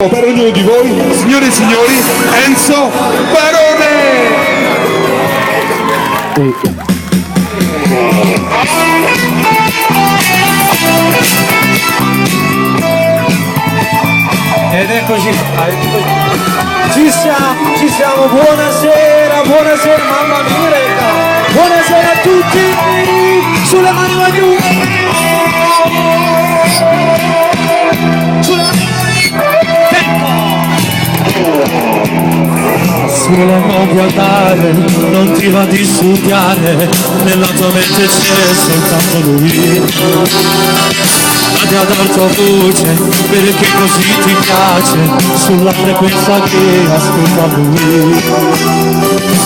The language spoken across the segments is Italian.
Per ognuno di voi, signore e signori, Enzo Barone! Ed eccoci qua, ci siamo, buonasera, mamma mia, buonasera a tutti, sulle mani va giù, sulla nuovo altare non ti va di studiare, nella tua mente c'è soltanto lui, ma ti ha dato voce perché così ti piace, sulla frequenza che ascolta lui,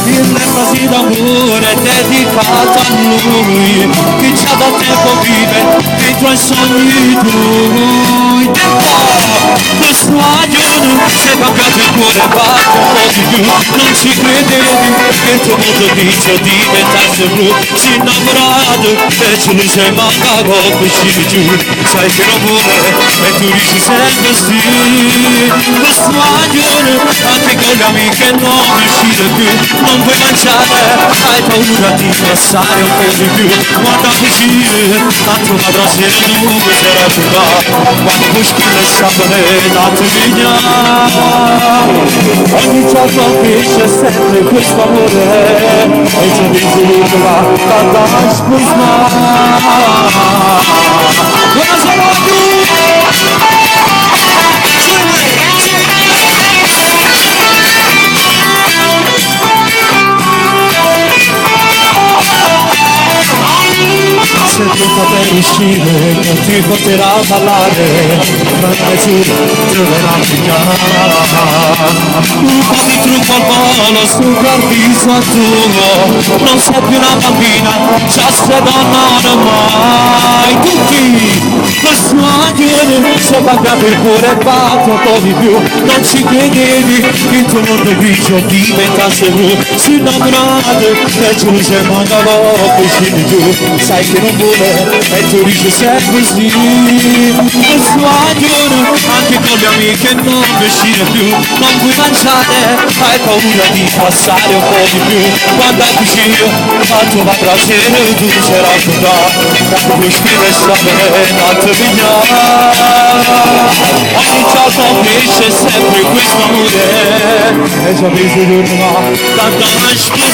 il enfasi d'amore dedicato a lui, che già da tempo vive nei tuoi sogni tu. Questo aglio si è cambiato il cuore, batte un po' di più, non ci credevi che il tuo mondo grigio diventasse blu, si è innamorato e ce ne sei mancato vicino giù, sai che non vuole e tu dici sempre sì. Questo aglio anche con le amiche non uscire più, non puoi mangiare, hai paura di passare un po' di più, guarda così tanto una prossima dove sarà più là, quando buschi le sapone da te vigna, ogni giorno che c'è sempre questo amore e c'è bisogno da spusmare. Buonasera a tutti! Se tutto per uscire non ti porterà a ballare, non è giù, troverà a un po' di trucco al volo sopra il viso tuo, non sei più una bambina, già sei donna ormai. Tutti questo aglio si è cambiato il cuore, batte un po' di più, non ci credevi che il tuo mondo grigio diventasse blu, si è innamorato e giù sei mandato vicino giù, sai che non vuole e tu dici sempre sì. Questo aglio anche con le amiche non uscire più, non puoi mangiare, hai paura di passare un po' di più, guarda vicino a tua piacere tu sarai più là, quando puoi scrivere sapere l'altra vigna, ogni giorno che c'è sempre questo amore e già bisogno di una tanta speranza.